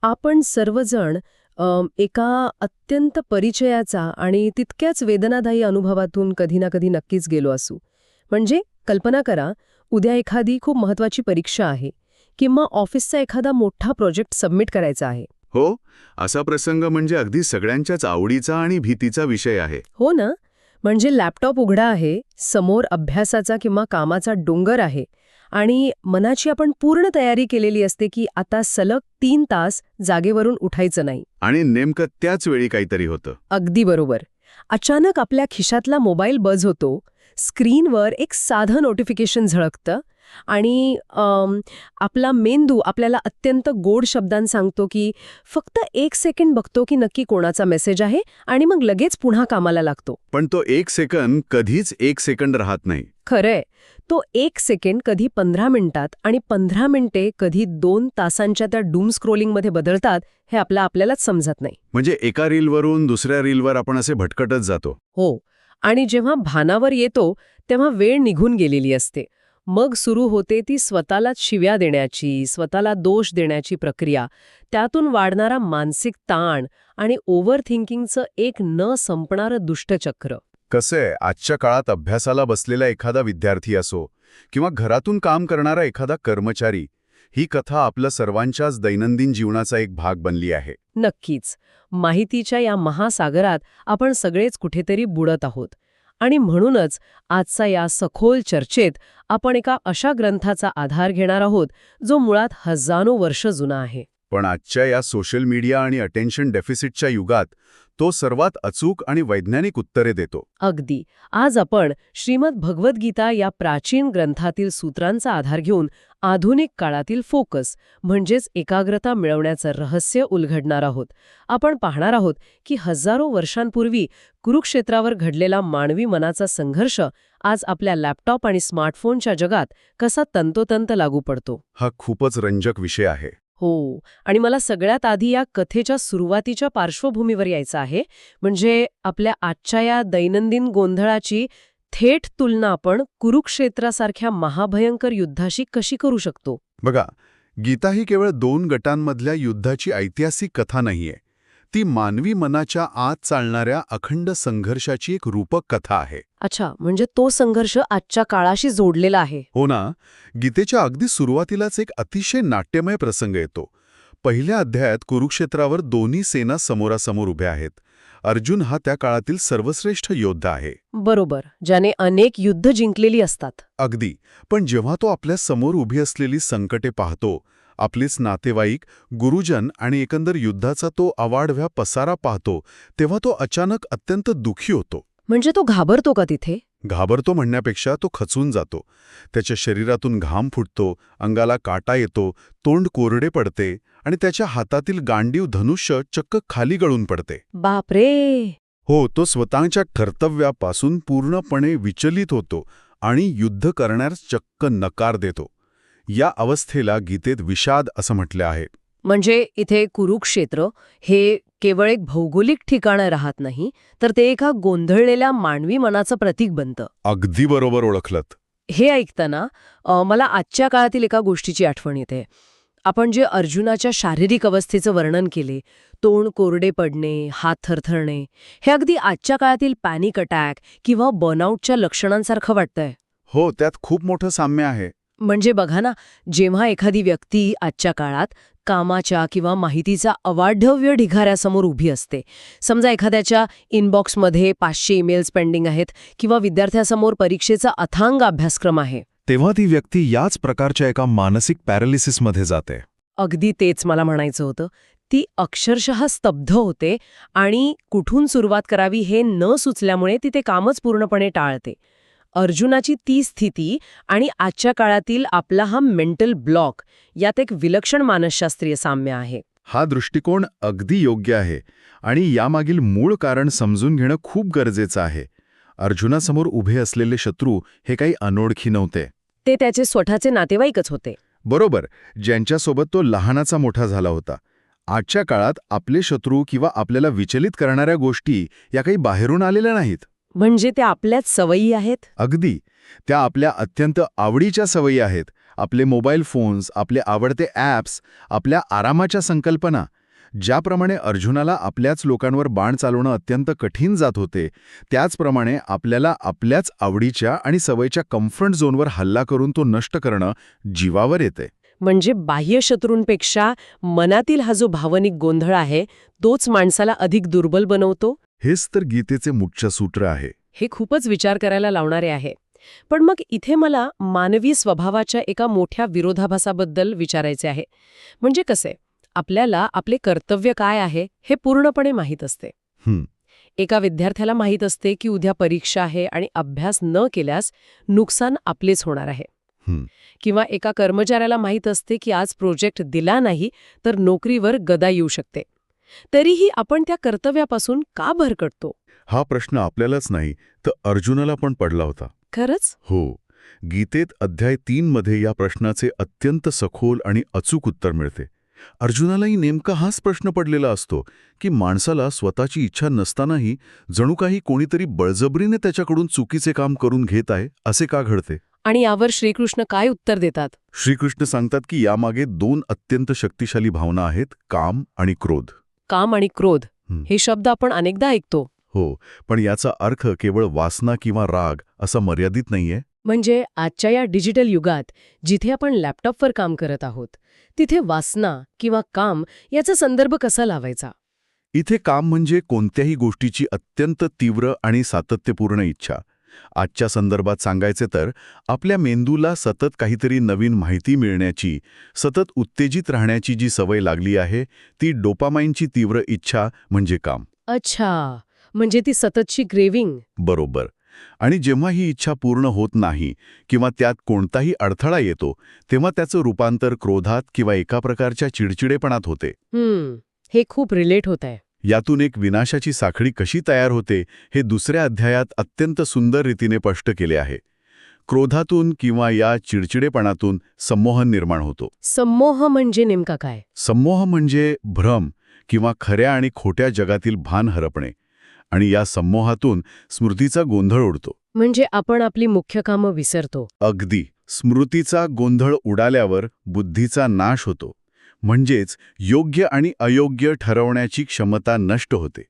आपण सर्वजण एका अत्यंत परिचयाचा आणि तितक्याच वेदनादायी अनुभवातून कधी ना कधी नक्कीच गेलो असू. म्हणजे कल्पना करा, उद्या एखादी खूप महत्वाची परीक्षा आहे किंवा ऑफिसचा एखादा मोठा प्रोजेक्ट सबमिट करायचा आहे. हो, असा प्रसंग म्हणजे अगदी सगळ्यांच्याच आवडीचा आणि भीतीचा विषय आहे. हो ना? म्हणजे लॅपटॉप उघडा आहे, समोर अभ्यासाचा किंवा कामाचा डोंगर आहे आणि मनाची आपण पूर्ण तयारी केलेली असते की आता सलग 3 तास जागेवरून उठायचं नाही. आणि नेमकं त्याच वेळी काहीतरी होतं. अगदी बरोबर. अचानक आपल्या खिशातला मोबाईल बज होतो, स्क्रीनवर एक साधं नोटिफिकेशन झळकतं आणि आपला मेंदू आपल्याला अत्यंत गोड शब्दांत सांगतो की फक्त 1 सेकंड बघतो की नक्की कोणाचा मेसेज आहे आणि मग लगेच पुन्हा कामाला लागतो. पण तो 1 सेकंद कधीच 1 सेकंद राहत नाही. खरंय, तो 1 सेकंड कधी 15 मिनिटात आणि 15 मिनिटे कधी 2 तासांच्या त्या डूम स्क्रोलिंगमध्ये बदलतात हे आपल्यालाच समजत नाही. म्हणजे एका रीलवरून दुसऱ्या रीलवर आपण असे भटकटच जातो. हो, आणि जेव्हा भानावर येतो तेव्हा वेळ निघून गेलेली असते. मग सुरू होते ती स्वतःलाच शिव्या देण्याची, स्वतःला दोष देण्याची प्रक्रिया. त्यातून वाढणारा मानसिक ताण आणि ओव्हर थिंकिंगचं एक न संपणारं दुष्टचक्र. कसंय, आजच्या काळात अभ्यासाला बसलेला एखादा विद्यार्थी असो किंवा घरातून काम करणारा एखादा कर्मचारी, ही कथा आपल्या सर्वांच्याच दैनंदिन जीवनाचा एक भाग बनली आहे. नक्कीच. माहितीच्या या महासागरात आपण सगळेच कुठेतरी बुडत आहोत. आणि म्हणूनच आजचा या सखोल चर्चेत आपण एका अशा ग्रंथाचा आधार घेणार आहोत जो मुळात हजारो वर्ष जुना आहे. पण आजच्या या सोशल मीडिया आणि अटेन्शन डेफिसिटच्या युगात तो सर्वात अचूक आणि वैज्ञानिक उत्तरे देतो. अगदी. आज आपण श्रीमद भगवद्गीता या प्राचीन ग्रंथातील सूत्रांचा आधार घेऊन आधुनिक काळातील फोकस म्हणजेच एकाग्रता मिळवण्याचं रहस्य उलगडणार आहोत. आपण पाहणार आहोत की हजारो वर्षांपूर्वी कुरुक्षेत्रावर घडलेला मानवी मनाचा संघर्ष आज आपल्या लॅपटॉप आणि स्मार्टफोनच्या जगात कसा तंतोतंत लागू पडतो. हा खूपच रंजक विषय आहे. हो, आणि मला सगळ्यात आधी या कथेच्या सुरुवातीच्या पार्श्वभूमीवर यायचं आहे. म्हणजे आपल्या आजच्या या दैनंदिन गोंधळाची थेट तुलना आपण कुरुक्षेत्रासारख्या महाभयंकर युद्धाशी कशी करू शकतो. बघा, गीता ही केवळ 2 गटांमधल्या युद्धाची ऐतिहासिक कथा नाहीये. ती मानवी मनाच्या आत चालणाऱ्या अखंड संघर्षाची एक रूपक कथा आहे. अच्छा, म्हणजे तो संघर्ष आजच्या काळाशी जोडलेला आहे. हो ना. गीतेच्या अगदी सुरुवातीलाच एक अतिशय नाट्यमय प्रसंग येतो. पहिल्या अध्यायात कुरुक्षेत्रावर दोन्ही सेना समोरासमोर उभ्या आहेत. अर्जुन हा त्या काळातील सर्वश्रेष्ठ योद्धा आहे. बरोबर, ज्याने अनेक युद्ध जिंकलेली असतात. अगदी. पण जेव्हा तो आपल्या समोर उभी असलेली संकटे पाहतो, आपलेच नातेवाईक, गुरुजन आणि एकंदर युद्धाचा तो अवाढव्य पसारा पाहतो, तेव्हा तो अचानक अत्यंत दुःखी होतो. म्हणजे तो घाबरतो का तिथे? घाबरतो म्हणण्यापेक्षा तो खचून जातो. त्याच्या शरीरातून घाम फुटतो, अंगाला काटा येतो, तोंड कोरडे पडते आणि त्याच्या हातातील गांडीव धनुष्य चक्क खाली गळून पडते. बापरे. हो, तो स्वतःच्या कर्तव्यापासून पूर्णपणे विचलित होतो आणि युद्ध करण्यास चक्क नकार देतो. या अवस्थेला गीतेत विषाद असं म्हटलं आहे. म्हणजे इथे कुरुक्षेत्र हे केवळ एक भौगोलिक ठिकाण राहत नाही, तर ते एका गोंधळलेल्या मानवी मनाचं प्रतीक बनतं. अगदी बरोबर ओळखलत. हे ऐकताना मला आजच्या काळातील एका गोष्टीची आठवण येते. आपण जे अर्जुनाच्या शारीरिक अवस्थेचं वर्णन केले, तोंड कोरडे पडणे, हात थरथरणे, हे अगदी आजच्या काळातील पॅनिक अटॅक किंवा बर्नआउटच्या लक्षणांसारखं वाटतंय. हो, त्यात खूप मोठं साम्य आहे. म्हणजे बघा ना, जेव्हा एखादी व्यक्ती आजच्या काळात कामाच्या किंवा माहितीचा अवाढव्य ढिगाऱ्यासमोर उभी असते, समजा एखाद्याच्या इनबॉक्समध्ये 500 ईमेल्स पेंडिंग आहेत किंवा विद्यार्थ्यासमोर परीक्षेचा अथांग अभ्यासक्रम आहे, तेव्हा ती व्यक्ती याच प्रकारच्या एका मानसिक पॅरालिसिसमध्ये जाते. अगदी तेच मला म्हणायचं होतं. ती अक्षरशः स्तब्ध होते आणि कुठून सुरुवात करावी हे न सुचल्यामुळे ती ते कामच पूर्णपणे टाळते. अर्जुनाची ती स्थिती आणि आजच्या काळातील आपला हा मेंटल ब्लॉक यात एक विलक्षण मानसशास्त्रीय साम्य आहे. हा दृष्टिकोन अगदी योग्य आहे आणि यामागील मूळ कारण समजून घेणं खूप गरजेचं आहे. अर्जुनासमोर उभे असलेले शत्रू हे काही अनोळखी नव्हते. ते त्याचे स्वतःचे नातेवाईकच होते. बरोबर, ज्यांच्यासोबत तो लहानाचा मोठा झाला होता. आजच्या काळात आपले शत्रू किंवा आपल्याला विचलित करणाऱ्या गोष्टी या काही बाहेरून आलेल्या नाहीत. म्हणजे त्या आपल्याच सवयी आहेत. अगदी. त्या आपल्या अत्यंत आवडीच्या सवयी आहेत. आपले मोबाईल फोन्स, आपले आवडते ॲप्स, आपल्या आरामाच्या संकल्पना, ज्याप्रमाणे अर्जुनाला आपल्याच लोकांवर बाण चालवणं अत्यंत कठीण जात होते, त्याचप्रमाणे आपल्याला आपल्याच आवडीच्या आणि सवयीच्या कम्फर्ट झोनवर हल्ला करून तो नष्ट करणं जीवावर येते. म्हणजे बाह्य शत्रूंपेक्षा मनातील हा जो भावनिक गोंधळ आहे तोच माणसाला अधिक दुर्बल बनवतो. हेच तर गीतेचे मुख्य सूत्र आहे. हे खूपच विचार करायला लावणारे आहे. पण मग इथे मला मानवी स्वभावाच्या एका मोठ्या विरोधाभासाबद्दल विचारायचे आहे. म्हणजे कसे, आपल्याला आपले कर्तव्य काय आहे हे पूर्णपणे माहीत असते. एका विद्यार्थ्याला माहीत असते की उद्या परीक्षा आहे आणि अभ्यास न केल्यास नुकसान आपलेच होणार आहे. किंवा एका कर्मचाऱ्याला माहीत असते की आज प्रोजेक्ट दिला नाही तर नोकरीवर गदा येऊ शकते. तरीही आपण त्या कर्तव्यापासून का भरकटतो? हा प्रश्न आपल्यालाच नाही तर अर्जुनाला पण पडला होता. खरंच? हो. गीतेत अध्याय 3 मध्ये या प्रश्नाचे अत्यंत सखोल आणि अचूक उत्तर मिळते. अर्जुनालाही नेमका हाच प्रश्न पडलेला असतो की माणसाला स्वतःची इच्छा नसतानाही जणू काही कोणीतरी बळजबरीने त्याच्याकडून चुकीचे काम करून घेत आहे, असे का घडते? आणि यावर श्रीकृष्ण काय उत्तर देतात? श्रीकृष्ण सांगतात की यामागे 2 अत्यंत शक्तिशाली भावना आहेत, काम आणि क्रोध. काम आणि क्रोध हे शब्द आपण अनेकदा ऐकतो. हो, पण याचा अर्थ केवळ वासना किंवा राग असा मर्यादित नाहीये. म्हणजे आजच्या या डिजिटल युगात जिथे आपण लॅपटॉपवर काम करत आहोत तिथे वासना किंवा काम याचा संदर्भ कसा लावायचा? इथे काम म्हणजे कोणत्याही गोष्टीची अत्यंत तीव्र आणि सातत्यपूर्ण इच्छा. आजच्या संदर्भात सांगायचे तर आपल्या मेंदूला सतत काहीतरी नवीन माहिती मिळण्याची, सतत उत्तेजित राहण्याची जी सवय लागली आहे ती डोपामाइनची तीव्र इच्छा म्हणजे काम. अच्छा, म्हणजे ती सततची क्रेव्हिंग. बरोबर. आणि जेव्हा ही इच्छा पूर्ण होत नाही किंवा त्यात कोणताही अडथळा येतो तेव्हा त्याचं रूपांतर क्रोधात किंवा एका प्रकारच्या चिडचिडेपणात होते. हे खूप रिलेट होत आहे. यातून एक विनाशाची साखळी कशी तयार होते हे दुसऱ्या अध्यायात अत्यंत सुंदर रीतीने स्पष्ट केले आहे. क्रोधातून किंवा या चिडचिडेपणातून संमोहन निर्माण होतो. संमोह म्हणजे नेमका काय? संमोह म्हणजे भ्रम किंवा खऱ्या आणि खोट्या जगातील भान हरपणे. आणि या संमोहातून स्मृतीचा गोंधळ उडतो. म्हणजे आपण आपली मुख्य कामं विसरतो. अगदी. स्मृतीचा गोंधळ उडाल्यावर बुद्धीचा नाश होतो. म्हणजेच योग्य आणि अयोग्य ठरवण्याची क्षमता नष्ट होते.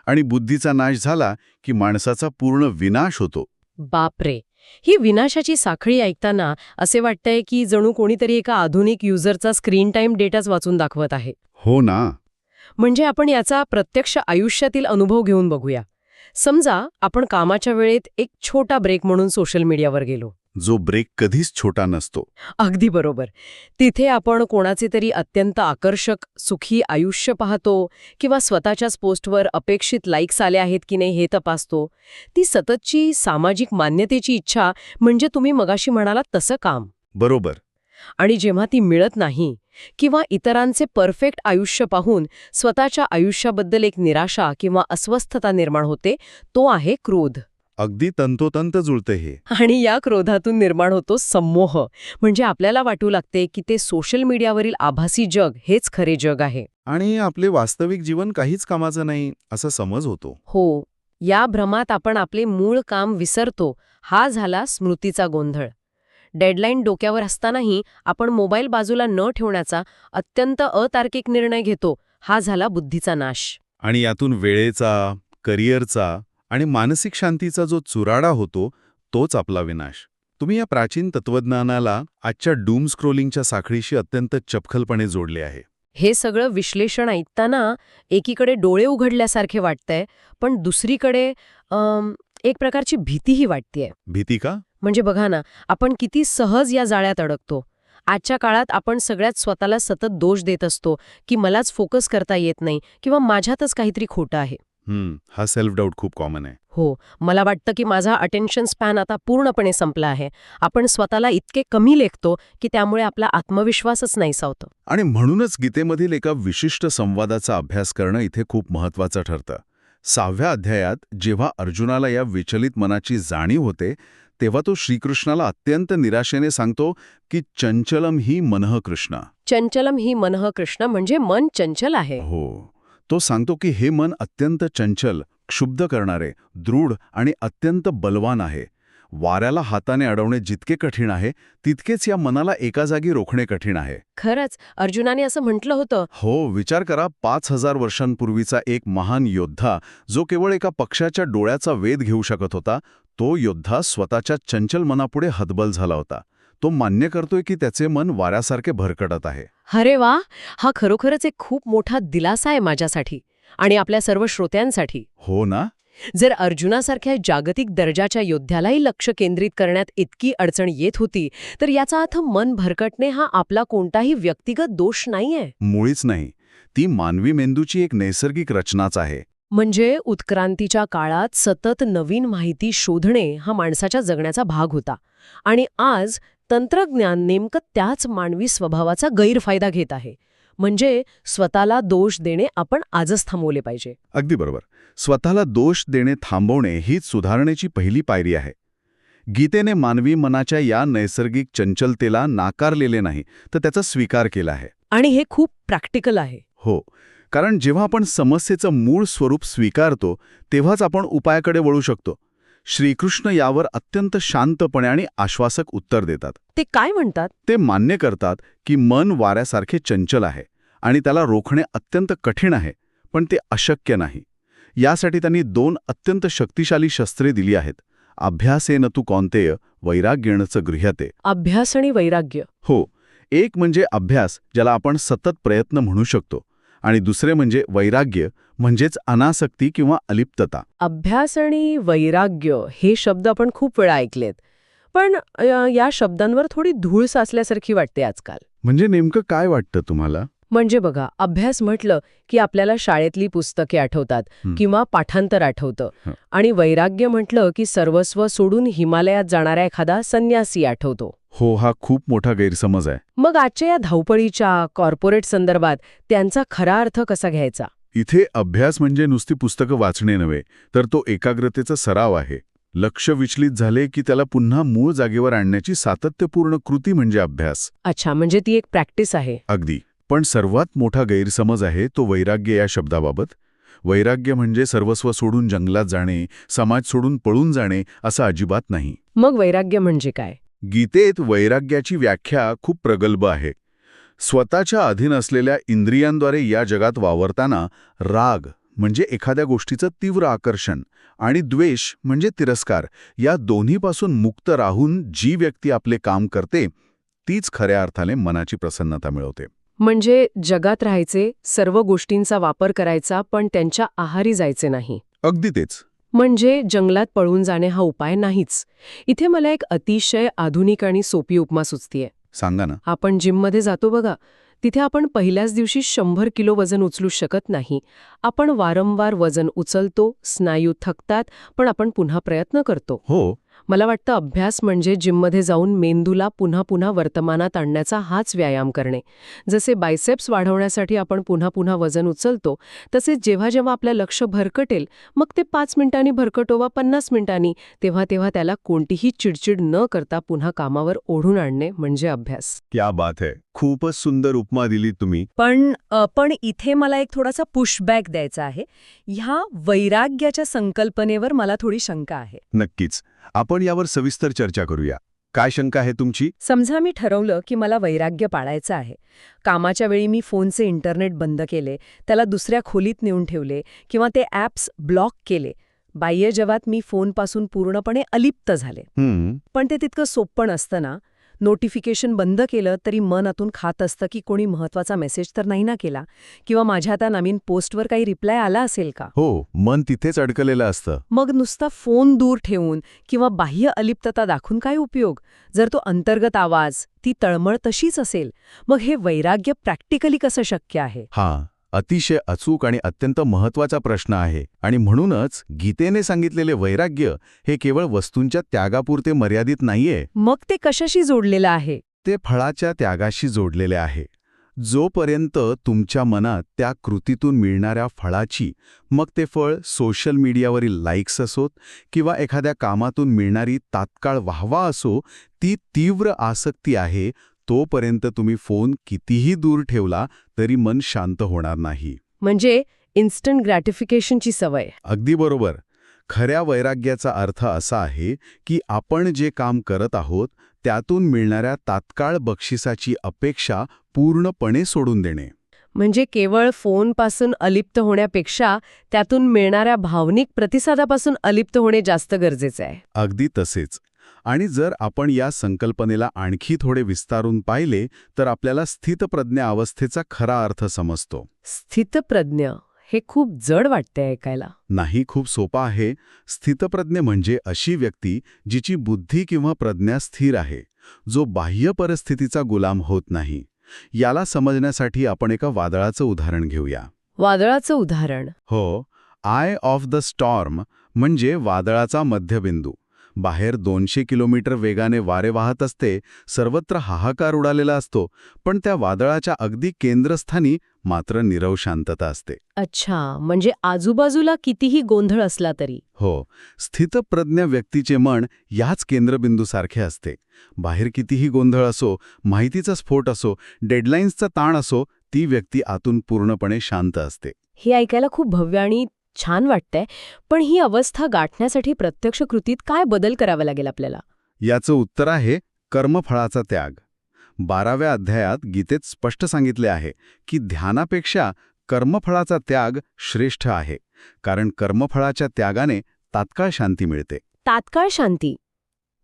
आणि बुद्धीचा नाश झाला की माणसाचा पूर्ण विनाश होतो. बापरे, ही विनाशाची साखळी ऐकताना असे वाटतंय की जणू कोणीतरी एका आधुनिक युजरचा स्क्रीन टाईम डेटाच वाचून दाखवत आहे. हो ना. म्हणजे आपण याचा प्रत्यक्ष आयुष्यातील अनुभव घेऊन बघूया. समजा आपण कामाच्या वेळेत एक छोटा ब्रेक म्हणून सोशल मीडियावर गेलो. जो ब्रेक कधीच छोटा नसतो. अगदी बरोबर. तिथे आपण कोणाचे तरी अत्यंत आकर्षक, सुखी आयुष्य पाहतो किंवा स्वतःच्याच पोस्टवर अपेक्षित लाईक्स आले आहेत की नाही हे तपासतो. ती सततची सामाजिक मान्यतेची इच्छा म्हणजे तुम्ही मगाशी म्हणालात तसं काम. बरोबर. आणि जेव्हा ती मिळत नाही किंवा इतरांचे परफेक्ट आयुष्य पाहून स्वतःच्या आयुष्याबद्दल एक निराशा किंवा अस्वस्थता निर्माण होते, तो आहे क्रोध. अगदी तंतोतंत जुळते हे. आणि या क्रोधातून निर्माण होतो संमोह. म्हणजे आपल्याला वाटू लागते की ते सोशल मीडियावरील आभासी जग हेच खरे जग आहे. आणि आपले वास्तविक जीवन काहीच कामाचं नाही असा समज होतो. हो, या भ्रमात आपण आपले मूळ काम विसरतो. हा झाला स्मृतीचा गोंधळ. डेडलाईन डोक्यावर असतानाही आपण मोबाईल बाजूला न ठेवण्याचा अत्यंत अतार्किक निर्णय घेतो. हा झाला बुद्धीचा नाश. आणि यातून वेळेचा, करिअरचा आणि मानसिक शांतीचा जो चुराडा होतो तोच आपला विनाश. तुम्ही या प्राचीन तत्वज्ञानाला आजच्या डूम स्क्रोलिंगच्या साखळीशी अत्यंत चपखलपणे जोडले आहे. हे सगळं विश्लेषण ऐकताना एकीकडे डोळे उघडल्यासारखे वाटतंय, पण दुसरीकडे एक प्रकारची भीतीही वाटतेय. भीती का? म्हणजे बघा ना, आपण किती सहज या जाळ्यात अडकतो. आजच्या काळात आपण सगळ्यात स्वतःला सतत दोष देत असतो की मलाच फोकस करता येत नाही किंवा माझ्यातच काहीतरी खोटं आहे. हा सेल्फ डाऊट खूप कॉमन आहे. हो, मला वाटतं की माझा अटेन्शन स्पॅन आता पूर्णपणे संपला आहे. आपण स्वतःला इतके कमी लेखतो की त्यामुळे आपला आत्मविश्वासच नाही सावतो. आणि म्हणूनच गीतेमधील एका विशिष्ट संवादाचा अभ्यास करणं इथे खूप महत्वाचं ठरतं. 6व्या अध्यायात जेव्हा अर्जुनाला या विचलित मनाची जाणीव होते तेव्हा तो श्रीकृष्णाला अत्यंत निराशेने सांगतो की चंचलम ही मनः कृष्ण. चंचलम ही मनः कृष्ण म्हणजे मन चंचल आहे. हो. तो सांगतो की हे मन अत्यंत चंचल, क्षुब्ध करणारे, दृढ आणि अत्यंत बलवान आहे. वाऱ्याला हाताने अडवणे जितके कठीण आहे तितकेच या मनाला एका जागी रोखणे कठीण आहे. खरंच अर्जुनाने असं म्हटलं होतं. हो, विचार करा, 5,000 वर्षांपूर्वीचा एक महान योद्धा जो केवळ एका पक्षाच्या डोळ्याचा वेध घेऊ शकत होता, तो योद्धा स्वतःच्या चंचल मनापुढे हतबल झाला होता. तो मान्य करतोय की त्याचे मन वाऱ्यासारखे भरकटत आहे. अरे वा, हा खरोखरच एक खूप मोठा दिलासा आहे माझ्यासाठी आणि आपल्या सर्व श्रोत्यांसाठी. हो ना? जर अर्जुनासारख्या जागतिक दर्जाच्या योद्ध्यालाही लक्ष केंद्रित करण्यात इतकी अडचण येत होती, तर याचा अर्थ मन भरकटणे हा आपला कोणताही व्यक्तिगत दोष नाहीये. मुळीच नाही. ती मानवी मेंदूची एक नैसर्गिक रचनाच आहे. म्हणजे उत्क्रांतीच्या काळात सतत नवीन माहिती शोधणे हा माणसाच्या जगण्याचा भाग होता. आणि आज तंत्रज्ञान नेमकं त्याच मानवी स्वभावाचा गैरफायदा घेत आहे. म्हणजे स्वतःला दोष देणे आपण आजच थांबवले पाहिजे. अगदी बरोबर. स्वतःला दोष देणे थांबवणे हीच सुधारणेची पहिली पायरी आहे. गीतेने मानवी मनाच्या या नैसर्गिक चंचलतेला नाकारलेले नाही, तर त्याचा स्वीकार केला आहे. आणि हे खूप प्रॅक्टिकल आहे. हो, कारण जेव्हा आपण समस्येचं मूळ स्वरूप स्वीकारतो तेव्हाच आपण उपायाकडे वळू शकतो. श्रीकृष्ण यावर अत्यंत शांतपणे आणि आश्वासक उत्तर देतात. ते काय म्हणतात? ते मान्य करतात की मन वाऱ्यासारखे चंचल आहे आणि त्याला रोखणे अत्यंत कठीण आहे, पण ते अशक्य नाही. यासाठी त्यांनी 2 अत्यंत शक्तिशाली शस्त्रे दिली आहेत. अभ्यासेन तु कौन्तेय वैराग्येण च गृह्यते. अभ्यास आणि वैराग्य. हो, एक म्हणजे अभ्यास, ज्याला आपण सतत प्रयत्न म्हणू शकतो, आणि दुसरे म्हणजे वैराग्य, म्हणजेच अनासक्ती किंवा अलिप्तता. अभ्यास आणि वैराग्य हे शब्द आपण खूप वेळा ऐकलेत, पण या शब्दांवर थोडी धूळ साचल्यासारखी वाटते आजकाल. म्हणजे नेमकं काय वाटतं तुम्हाला? म्हणजे बघा, अभ्यास म्हटलं की आपल्याला शाळेतली पुस्तके आठवतात किंवा पाठांतर आठवतं. आणि वैराग्य म्हटलं की सर्वस्व सोडून हिमालयात जाणारा एखादा संन्यासी आठवतो. हो, हा खूप मोठा गैरसमज आहे. मग आजच्या या धावपळीच्या कॉर्पोरेट संदर्भात त्यांचा खरा अर्थ कसा घ्यायचा? इथे अभ्यास म्हणजे नुसती पुस्तकं वाचणे नव्हे, तर तो एकाग्रतेचा सराव आहे. लक्ष विचलित झाले की त्याला पुन्हा मूळ जागेवर आणण्याची सातत्यपूर्ण कृती म्हणजे अभ्यास. अच्छा, म्हणजे ती एक प्रॅक्टिस आहे. अगदी. पण सर्वात मोठा गैरसमज आहे तो वैराग्य या शब्दाबाबत. वैराग्य म्हणजे सर्वस्व सोडून जंगलात जाणे, समाज सोडून पळून जाणे असं अजिबात नाही. मग वैराग्य म्हणजे काय? गीतेत वैराग्याची व्याख्या खूप प्रगल्भ आहे. स्वतःच्या अधीन असलेल्या इंद्रियांद्वारे या जगात वावरताना राग म्हणजे एखाद्या गोष्टीचं तीव्र आकर्षण आणि द्वेष म्हणजे तिरस्कार या दोन्हीपासून मुक्त राहून जी व्यक्ती आपले काम करते तीच खऱ्या अर्थाने मनाची प्रसन्नता मिळवते. म्हणजे जगात राहायचे, सर्व गोष्टींचा वापर करायचा, पण त्यांच्या आहारी जायचे नाही. अगदी तेच. म्हणजे जंगलात पळून जाणे हा उपाय नाहीच. इथे मला एक अतिशय आधुनिक आणि सोपी उपमा सुचतीये. सांगा ना. आपण जिममध्ये जातो बघा, तिथे आपण पहिल्याच दिवशी 100 किलो वजन उचलू शकत नाही. आपण वारंवार वजन उचलतो, स्नायू थकतात, पण आपण पुन्हा प्रयत्न करतो. हो. मला वाटतं अभ्यास म्हणजे जिममध्ये जाऊन मेंदूला पुन्हा पुन्हा वर्तमानात आणण्याचा हाच व्यायाम करणे. जसे बायसेप्स वाढवण्यासाठी आपण पुन्हा पुन्हा वजन उचलतो, तसेच जेव्हा जेव्हा आपलं लक्ष भरकटेल, मग ते 5 मिनिटांनी भरकटो वा 50 मिनिटांनी, तेव्हा तेव्हा त्याला कोणतीही चिडचिड न करता पुन्हा कामावर ओढून आणणे म्हणजे अभ्यास. क्या बात है. खूपच सुंदर उपमा दिली तुम्ही. पण इथे मला एक थोडासा पुशबॅक द्यायचा आहे. ह्या वैराग्याच्या संकल्पनेवर मला थोडी शंका आहे. नक्कीच. आपण यावर सविस्तर चर्चा करूया. काय शंका आहे तुमची? समजा मी ठरवलं की मला वैराग्य पाळायचं आहे. कामाच्या वेळी मी फोनचे इंटरनेट बंद केले, त्याला दुसऱ्या खोलीत नेऊन ठेवले किंवा ते ॲप्स ब्लॉक केले. बाह्य जगात मी फोनपासून पूर्णपणे अलिप्त झाले. पण ते तितकं सोपं नसतं ना. नोटिफिकेशन बंद केलं तरी मन आतून खात असतं की कोणी महत्वाचा मेसेज तर नाही ना केला, किंवा माझ्या आता नवीन पोस्टवर काही रिप्लाय आला असेल का. हो, मन तिथेच अडकलेलं असतं. मग नुसता फोन दूर ठेवून किंवा बाह्य अलिप्तता दाखवून काय उपयोग, जर तो अंतर्गत आवाज, ती तळमळ तशीच असेल. मग हे वैराग्य प्रॅक्टिकली कसं शक्य आहे? हां, अतिशय अचूक आणि अत्यंत महत्वाचा प्रश्न आहे. आणि म्हणूनच गीतेने सांगितलेले वैराग्य हे केवळ वस्तूंच्या त्यागापुरते मर्यादित नाहीये. मग ते कशाशी जोडलेलं आहे? ते फळाच्या त्यागाशी जोडलेले आहे. जोपर्यंत तुमच्या मनात त्या कृतीतून मिळणाऱ्या फळाची, मग ते फळ सोशल मीडियावरील लाईक्स असोत किंवा एखाद्या कामातून मिळणारी तात्काळ वाहवा असो, ती तीव्र आसक्ती आहे, तोपर्यंत तुम्ही फोन कितीही दूर ठेवला तरी मन शांत होणार नाही. म्हणजे इन्स्टंट ग्रॅटिफिकेशनची सवय. अगदी बरोबर. खऱ्या वैराग्याचा अर्थ असा आहे की आपण जे काम करत आहोत त्यातून मिळणाऱ्या तात्काळ बक्षिसाची अपेक्षा पूर्णपणे सोडून देणे. म्हणजे केवळ फोनपासून अलिप्त होण्यापेक्षा त्यातून मिळणाऱ्या भावनिक प्रतिसादापासून अलिप्त होणे जास्त गरजेचे आहे. अगदी तसेच. आणि जर आपण या संकल्पनेला आणखी थोडे विस्तारून पाहिले तर आपल्याला स्थितप्रज्ञ अवस्थेचा खरा अर्थ समजतो. स्थितप्रज्ञ हे खूप जड वाटते ऐकायला. नाही, खूप सोपा आहे. स्थितप्रज्ञ म्हणजे अशी व्यक्ती जिची बुद्धी किंवा प्रज्ञा स्थिर आहे, जो बाह्य परिस्थितीचा गुलाम होत नाही. याला समजण्यासाठी आपण एका वादळाचं उदाहरण घेऊया. वादळाचं उदाहरण? हो, आय ऑफ द स्टॉर्म म्हणजे वादळाचा मध्यबिंदू. बाहेर 200 किलोमीटर वेगाने वारे वाहत असते, सर्वत्र हाहाकार उडालेला असतो, पण त्या वादळाच्या अगदी केंद्रस्थानी मात्र नीरव शांतता असते. अच्छा, म्हणजे आजूबाजूला कितीही गोंधळ असला तरी? हो, स्थितप्रज्ञ व्यक्तीचे मन याच केंद्रबिंदूसारखे असते. बाहेर कितीही गोंधळ असो, माहितीचा स्फोट असो, डेडलाईन्सचा ताण असो, ती व्यक्ती आतून पूर्णपणे शांत असते. हे ऐकायला खूप भव्य आणि छान वाटतंय, पण ही अवस्था गाठण्यासाठी प्रत्यक्ष कृतीत काय बदल करावा लागेल आपल्याला? याचं उत्तर आहे कर्मफळाचा त्याग. 12व्या अध्यायात गीतेत स्पष्ट सांगितले आहे की ध्यानापेक्षा कर्मफळाचा त्याग श्रेष्ठ आहे, कारण कर्मफळाच्या त्यागाने तात्काळ शांती मिळते. तात्काळ शांती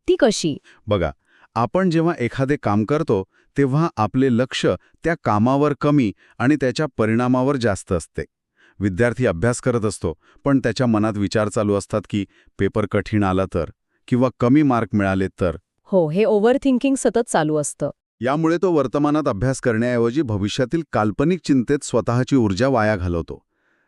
ती कशी? बघा, आपण जेव्हा एखादे काम करतो तेव्हा आपले लक्ष त्या कामावर कमी आणि त्याच्या परिणामावर जास्त असते. विद्यार्थी अभ्यास करत असतो, पण त्याच्या मनात विचार चालू असतात की पेपर कठीण आला तर, किंवा कमी मार्क मिळाले तर. हो, हे ओव्हर थिंकिंग सतत चालू असतं. यामुळे तो वर्तमानात अभ्यास करण्याऐवजी भविष्यातील काल्पनिक चिंतेत स्वतःची ऊर्जा वाया घालवतो.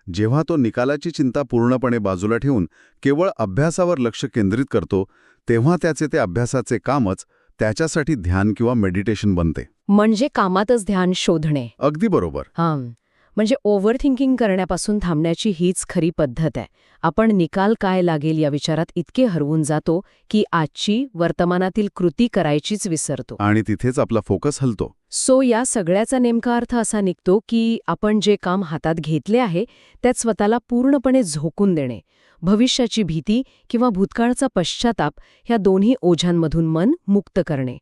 जेव्हा तो निकालाची चिंता पूर्णपणे बाजूला ठेवून केवळ अभ्यासावर लक्ष केंद्रित करतो, तेव्हा त्याचे ते अभ्यासाचे कामच त्याच्यासाठी ध्यान किंवा मेडिटेशन बनते. म्हणजे कामातच ध्यान शोधणे. अगदी बरोबर. हां, म्हणजे ओव्हर थिंकिंग करण्यापासून थांबण्याची हीच खरी पद्धत आहे. आपण निकाल काय लागेल या विचारात इतके हरवून जातो की आजची वर्तमानातील कृती करायचीच विसरतो. आणि तिथेच आपला फोकस हलतो. सो या सगळ्याचा नेमका अर्थ असा निघतो की आपण जे काम हातात घेतले आहे त्यात स्वतःला पूर्णपणे झोकून देणे, भविष्याची भीती किंवा भूतकाळचा पश्चाताप ह्या दोन्ही ओझ्यांमधून मन मुक्त करणे.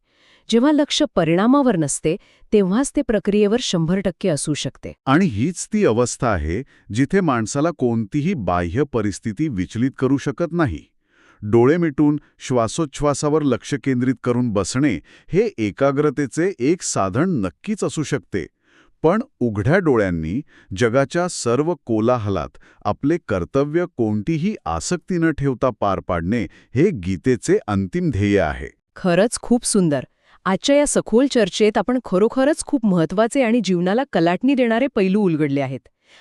जेव्हा लक्ष परिणामावर नसते तेव्हाच ते प्रक्रियेवर 100% असू शकते. आणि हीच ती अवस्था आहे जिथे माणसाला कोणतीही बाह्य परिस्थिती विचलित करू शकत नाही. डोळे मिटून श्वासोच्छ्वासावर लक्ष केंद्रित करून बसणे हे एकाग्रतेचे एक साधन नक्कीच असू शकते. पण उघड्या डोळ्यांनी जगाच्या सर्व कोलाहलात आपले कर्तव्य कोणतीही आसक्ती न ठेवता पार पाडणे हे गीतेचे अंतिम ध्येय आहे. खरंच खूप सुंदर. आजच्या या सखोल चर्चेत आपण खरोखरच खूप महत्त्वाचे आणि जीवनाला कलाटणी देणारे पैलू उलगडले आहेत.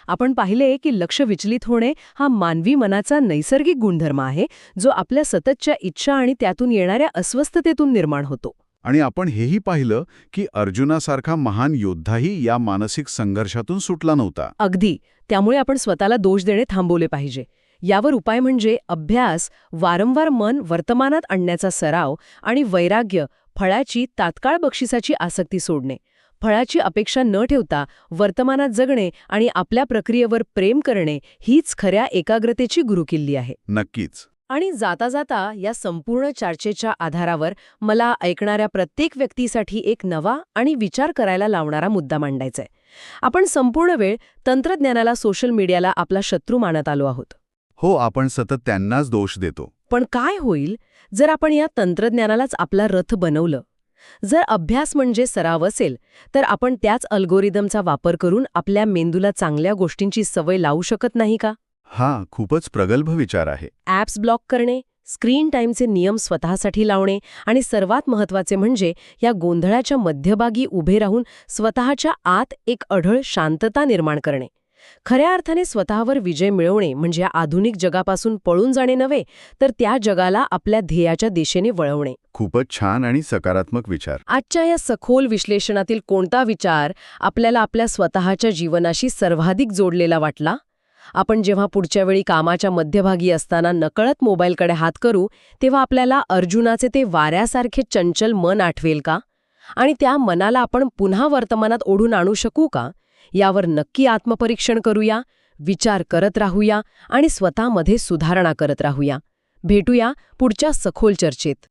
आपण पाहिले की लक्ष विचलित होणे हा मानवी मनाचा नैसर्गिक गुणधर्म आहे, जो आपल्या सततच्या इच्छा आणि त्यातून येणाऱ्या अस्वस्थतेतून निर्माण होतो. आणि आपण हेही पाहिलं की अर्जुनासारखा महान योद्धाही या मानसिक संघर्षातून सुटला नव्हता. अगदी. त्यामुळे आपण स्वतःला दोष देणे थांबवले पाहिजे. यावर उपाय म्हणजे अभ्यास, वारंवार मन वर्तमानात आणण्याचा सराव आणि वैराग्य, फळाची तात्काळ बक्षिसाची आसक्ती सोडणे. फळाची अपेक्षा न ठेवता वर्तमानात जगणे आणि आपल्या प्रक्रियेवर प्रेम करणे हीच खऱ्या एकाग्रतेची गुरुकिल्ली आहे. नक्कीच. आणि जाता जाता या संपूर्ण चर्चेच्या आधारावर मला ऐकणाऱ्या प्रत्येक व्यक्तीसाठी एक नवा आणि विचार करायला लावणारा मुद्दा मांडायचा आहे. आपण संपूर्ण वेळ तंत्रज्ञानाला, सोशल मीडियाला आपला शत्रू मानत आलो आहोत. हो, आपण सतत त्यांनाच दोष देतो. पण काय होईल जर आपण या तंत्रज्ञानालाच आपला रथ बनवलं? जर अभ्यास म्हणजे सराव असेल तर आपण त्याच अल्गोरिदमचा वापर करून आपल्या मेंदूला चांगल्या गोष्टींची सवय लावू शकत नाही का? हा खूपच प्रगल्भ विचार आहे. ॲप्स ब्लॉक करणे, स्क्रीन टाईमचे नियम स्वतःसाठी लावणे आणि सर्वात महत्त्वाचे म्हणजे या गोंधळाच्या मध्यभागी उभे राहून स्वतःच्या आत एक अढळ शांतता निर्माण करणे. खऱ्या अर्थाने स्वतःवर विजय मिळवणे म्हणजे या आधुनिक जगापासून पळून जाणे नव्हे, तर त्या जगाला आपल्या ध्येयाच्या दिशेने वळवणे. खूपच छान आणि सकारात्मक विचार. आजच्या या सखोल विश्लेषणातील कोणता विचार आपल्याला आपल्या स्वतःच्या जीवनाशी सर्वाधिक जोडलेला वाटला? आपण जेव्हा पुढच्या वेळी कामाच्या मध्यभागी असताना नकळत मोबाईलकडे हात करू तेव्हा आपल्याला अर्जुनाचे ते वाऱ्यासारखे चंचल मन आठवेल का? आणि त्या मनाला आपण पुन्हा वर्तमानात ओढून आणू शकू का? यावर नक्की आत्मपरीक्षण करूया. विचार करत राहूया आणि स्वतःमध्ये सुधारणा करत राहूया. भेटूया पुढच्या सखोल चर्चेत.